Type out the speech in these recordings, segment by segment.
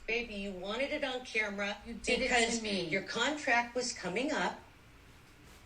Baby, you wanted it on camera You did it because to me. your contract was coming up.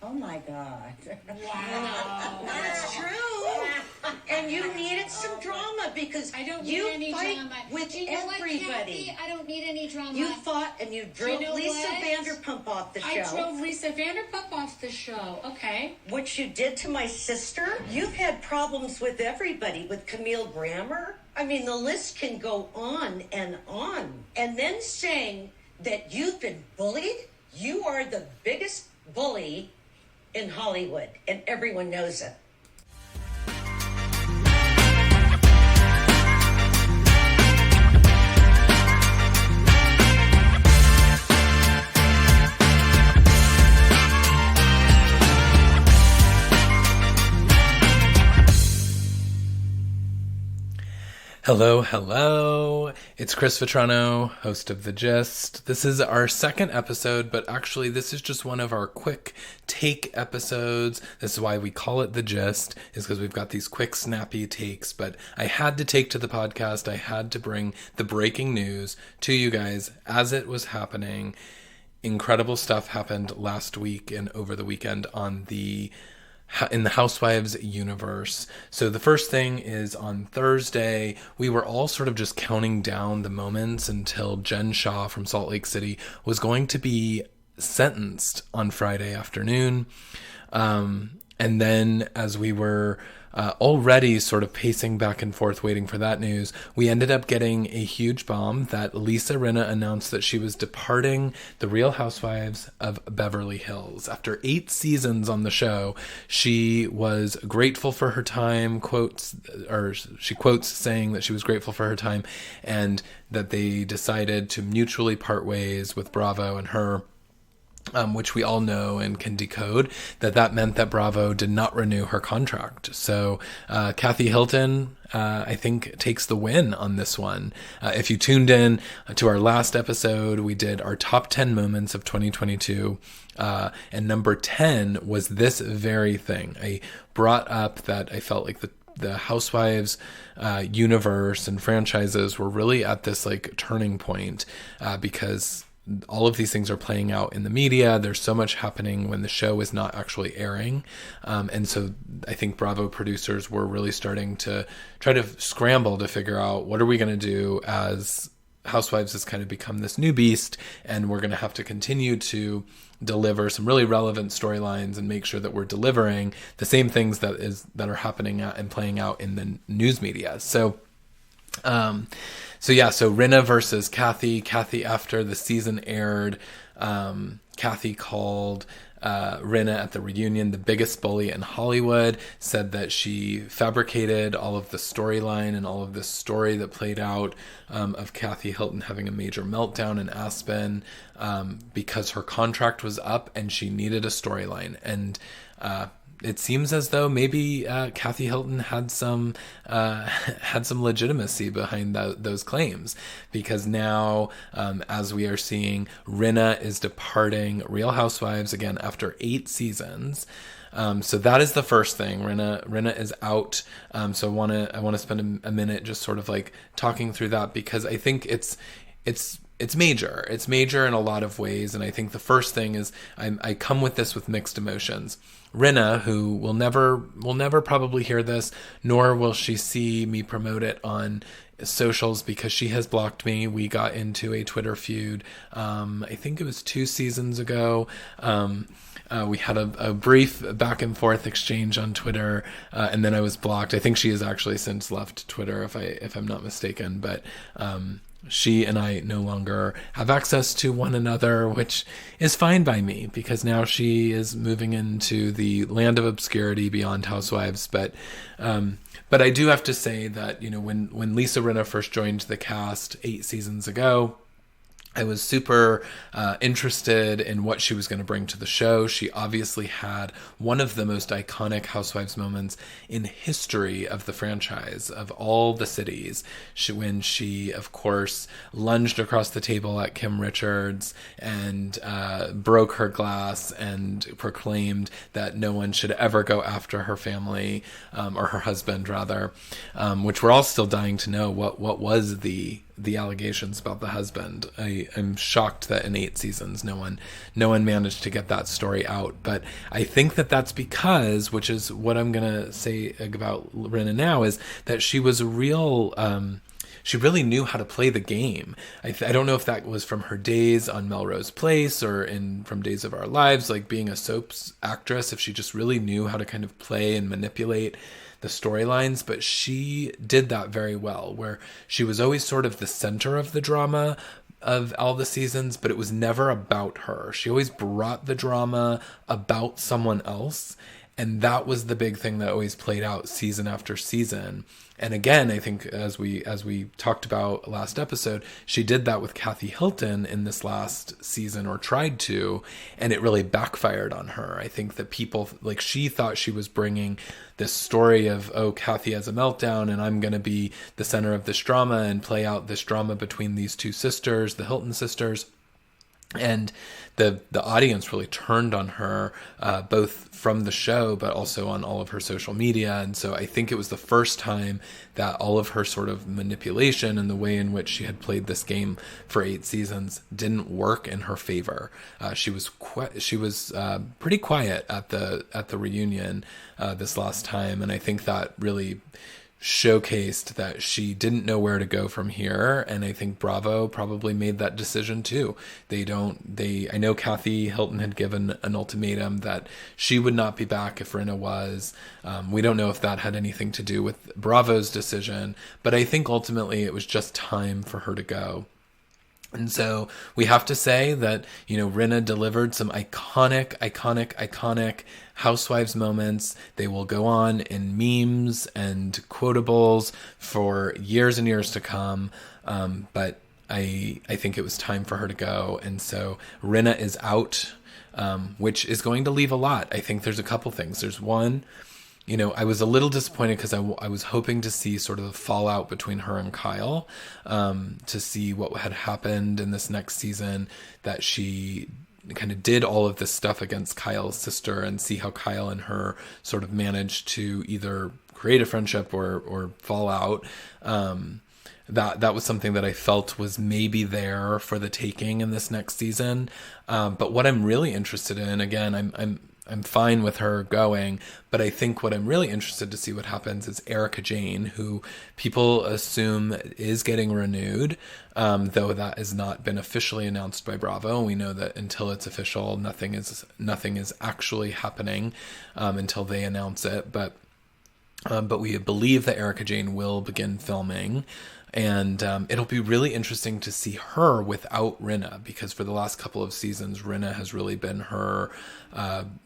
Oh my God. Wow. That's true. And you needed some drama because I don't you need any fight drama. with Do you know what, everybody. Kathy? I don't need any drama. You fought and you drove know Lisa what? Vanderpump off the show. I drove Lisa Vanderpump off the show. Okay. What you did to my sister. You've had problems with everybody, with Camille Grammer. I mean, the list can go on and on. And then saying that you've been bullied, you are the biggest bully in Hollywood, and everyone knows it. Hello. It's Chris Vetrano, host of The Gist. This is our second episode, but actually this is just one of our quick take episodes. This is why we call it The Gist, is because we've got these quick, snappy takes. But I had to take to the podcast. I had to bring the breaking news to you guys as it was happening. Incredible stuff happened last week and over the weekend in the Housewives universe. So the first thing is on Thursday, we were all sort of just counting down the moments until Jen Shah from Salt Lake City was going to be sentenced on Friday afternoon. And then as we were already sort of pacing back and forth waiting for that news, we ended up getting a huge bomb that Lisa Rinna announced that she was departing the Real Housewives of Beverly Hills. After 8 seasons on the show, she was grateful for her time, she quotes saying that she was grateful for her time and that they decided to mutually part ways with Bravo and her. Which we all know and can decode, that meant that Bravo did not renew her contract. So Kathy Hilton, I think, takes the win on this one. If you tuned in to our last episode, we did our top 10 moments of 2022. And number 10 was this very thing. I brought up that I felt like the Housewives universe and franchises were really at this like turning point because all of these things are playing out in the media. There's so much happening when the show is not actually airing. And so I think Bravo producers were really starting to try to scramble to figure out what are we going to do as Housewives has kind of become this new beast, and we're going to have to continue to deliver some really relevant storylines and make sure that we're delivering the same things that are happening and playing out in the news media. So Rinna versus Kathy. Kathy, after the season aired, Kathy called Rinna at the reunion the biggest bully in Hollywood, said that she fabricated all of the storyline and all of this story that played out of Kathy Hilton having a major meltdown in Aspen because her contract was up and she needed a storyline. And it seems as though maybe Kathy Hilton had some legitimacy behind those claims, because now, as we are seeing, Rinna is departing Real Housewives again after 8 seasons. So that is the first thing. Rinna is out. So I want to spend a minute just sort of like talking through that, because I think it's major. It's major in a lot of ways. And I think the first thing is I come with this with mixed emotions. Rinna, who will never probably hear this, nor will she see me promote it on socials because she has blocked me. We got into a Twitter feud. I think it was 2 seasons ago. We had a brief back and forth exchange on Twitter, and then I was blocked. I think she has actually since left Twitter, if I'm not mistaken. But she and I no longer have access to one another, which is fine by me, because now she is moving into the land of obscurity beyond Housewives. But I do have to say that, when Lisa Rinna first joined the cast 8 seasons ago, I was super interested in what she was going to bring to the show. She obviously had one of the most iconic Housewives moments in history of the franchise, of all the cities, when she, of course, lunged across the table at Kim Richards and broke her glass and proclaimed that no one should ever go after her family, or her husband, rather, which we're all still dying to know. What was the the allegations about the husband. I'm shocked that in 8 seasons no one managed to get that story out. But I think that that's because, which is what I'm gonna say about Rinna now, is that she was a real. She really knew how to play the game. I don't know if that was from her days on Melrose Place or from Days of Our Lives, like being a soaps actress, if she just really knew how to kind of play and manipulate the storylines. But she did that very well, where she was always sort of the center of the drama of all the seasons, but it was never about her. She always brought the drama about someone else. And that was the big thing that always played out season after season. And again, I think as we talked about last episode, she did that with Kathy Hilton in this last season, or tried to, and it really backfired on her. I think that people, like, she thought she was bringing this story of, oh, Kathy has a meltdown and I'm going to be the center of this drama and play out this drama between these two sisters, the Hilton sisters. And the audience really turned on her, both from the show, but also on all of her social media. And so I think it was the first time that all of her sort of manipulation and the way in which she had played this game for 8 seasons didn't work in her favor. She was pretty quiet at the reunion this last time, and I think that really showcased that she didn't know where to go from here. And I think Bravo probably made that decision too. I know Kathy Hilton had given an ultimatum that she would not be back if Rinna was. We don't know if that had anything to do with Bravo's decision, but I think ultimately it was just time for her to go. And so we have to say that, Rinna delivered some iconic Housewives moments. They will go on in memes and quotables for years and years to come. But I think it was time for her to go. And so Rinna is out, which is going to leave a lot. I think there's a couple things. There's one, I was a little disappointed because I was hoping to see sort of the fallout between her and Kyle, to see what had happened in this next season, that she kind of did all of this stuff against Kyle's sister, and see how Kyle and her sort of managed to either create a friendship or fall out. That was something that I felt was maybe there for the taking in this next season. But what I'm really interested in, again, I'm fine with her going, but I think what I'm really interested to see what happens is Erika Jayne, who people assume is getting renewed, though that has not been officially announced by Bravo. We know that until it's official, nothing is actually happening until they announce it. But we believe that Erika Jayne will begin filming. And it'll be really interesting to see her without Rinna, because for the last couple of seasons, Rinna has really been her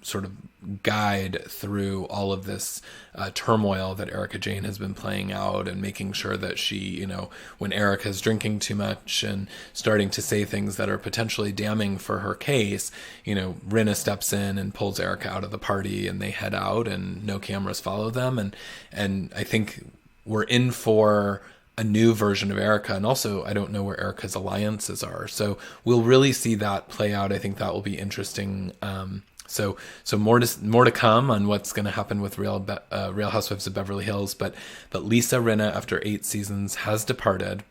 sort of guide through all of this turmoil that Erika Jayne has been playing out, and making sure that she, when Erika's drinking too much and starting to say things that are potentially damning for her case, Rinna steps in and pulls Erika out of the party, and they head out and no cameras follow them. And I think we're in for a new version of Erika. And also, I don't know where Erika's alliances are. So we'll really see that play out. I think that will be interesting. So more to come on what's going to happen with Real Housewives of Beverly Hills. But Lisa Rinna, after 8 seasons, has departed.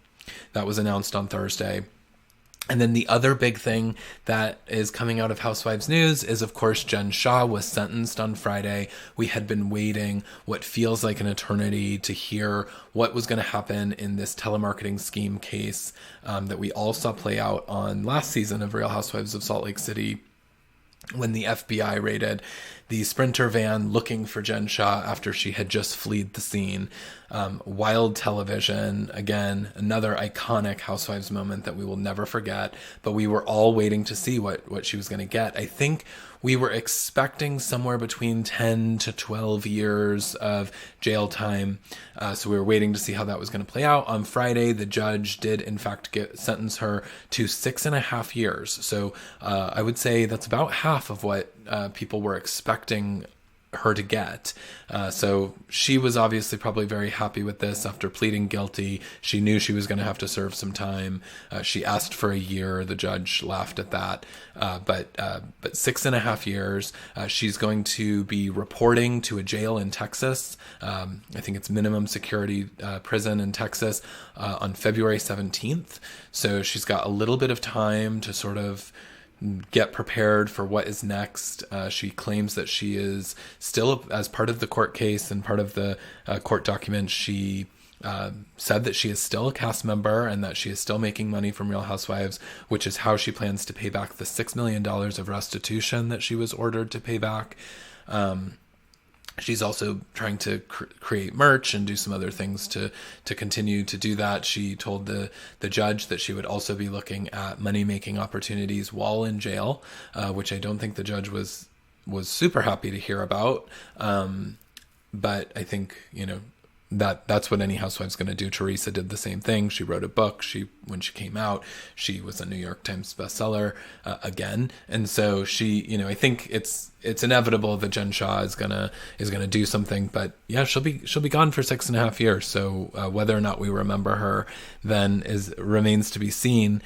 That was announced on Thursday. And then the other big thing that is coming out of Housewives news is, of course, Jen Shah was sentenced on Friday. We had been waiting what feels like an eternity to hear what was going to happen in this telemarketing scheme case that we all saw play out on last season of Real Housewives of Salt Lake City, when the FBI raided the Sprinter van looking for Jen Shah after she had just fled the scene. Wild television, again, another iconic Housewives moment that we will never forget, but we were all waiting to see what she was going to get. I think we were expecting somewhere between 10 to 12 years of jail time. So we were waiting to see how that was going to play out. On Friday, the judge did, in fact, sentence her to 6.5 years. So I would say that's about half of what people were expecting her to get. So she was obviously probably very happy with this. After pleading guilty, she knew she was going to have to serve some time. She asked for a year. The judge laughed at that. But 6.5 years. She's going to be reporting to a jail in Texas. I think it's minimum security prison in Texas on February 17th. So she's got a little bit of time to sort of get prepared for what is next. She claims that she is still, as part of the court case and part of the court documents, she said that she is still a cast member and that she is still making money from Real Housewives, which is how she plans to pay back the $6 million of restitution that she was ordered to pay back. She's also trying to create merch and do some other things to continue to do that. She told the judge that she would also be looking at money-making opportunities while in jail, which I don't think the judge was super happy to hear about. But I think, that's what any housewife is going to do. Teresa did the same thing. She wrote a book. When she came out, she was a New York Times bestseller again. And so she, I think it's inevitable that Jen Shah is gonna do something. But yeah, she'll be gone for 6.5 years. So whether or not we remember her then remains to be seen.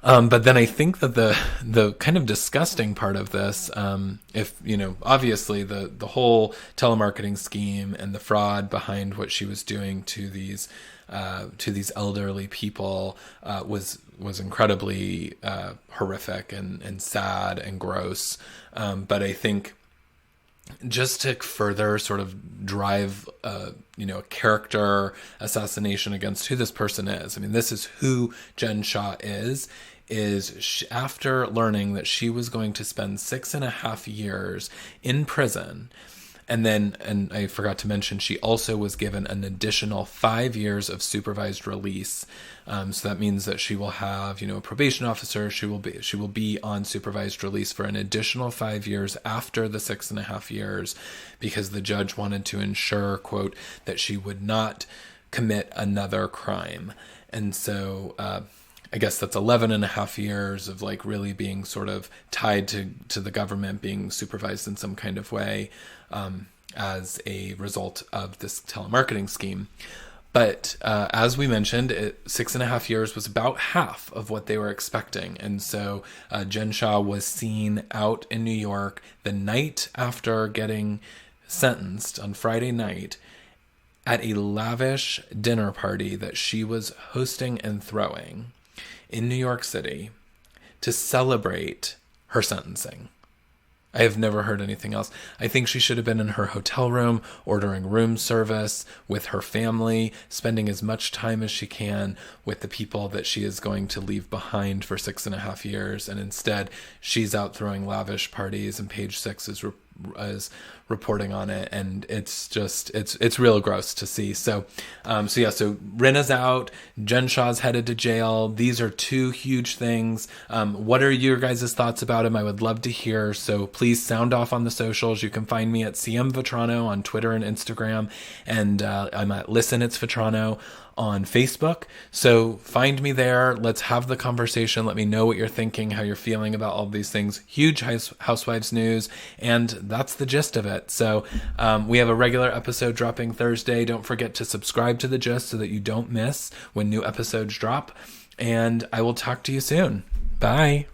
But then I think that the kind of disgusting part of this, obviously the whole telemarketing scheme and the fraud behind what she was doing to these elderly people was incredibly horrific and sad and gross. But I think just to further sort of drive a character assassination against who this person is. I mean, this is who Jen Shah is after learning that she was going to spend 6.5 years in prison. And I forgot to mention, she also was given an additional 5 years of supervised release. So that means that she will have, a probation officer. She will be on supervised release for an additional 5 years after the 6.5 years, because the judge wanted to ensure, quote, that she would not commit another crime. And so, I guess that's 11.5 years of really being sort of tied to the government, being supervised in some kind of way as a result of this telemarketing scheme. But as we mentioned, 6.5 years was about half of what they were expecting. And so Jen Shah was seen out in New York the night after getting sentenced on Friday night at a lavish dinner party that she was hosting and throwing in New York City to celebrate her sentencing. I have never heard anything else. I think she should have been in her hotel room, ordering room service with her family, spending as much time as she can with the people that she is going to leave behind for 6.5 years. And instead, she's out throwing lavish parties, and Page Six is reporting on it, and it's just it's real gross to see. So Rinna's out, Jen Shah's headed to jail. These are two huge things. What are your guys' thoughts about him? I would love to hear. So please sound off on the socials. You can find me at CM Vetrano on Twitter and Instagram, and I'm at Listen It's Vetrano on Facebook. So find me there. Let's have the conversation. Let me know what you're thinking, how you're feeling about all of these things. Huge Housewives news, and that's the gist of it. So we have a regular episode dropping Thursday. Don't forget to subscribe to The Gist so that you don't miss when new episodes drop. And I will talk to you soon. Bye.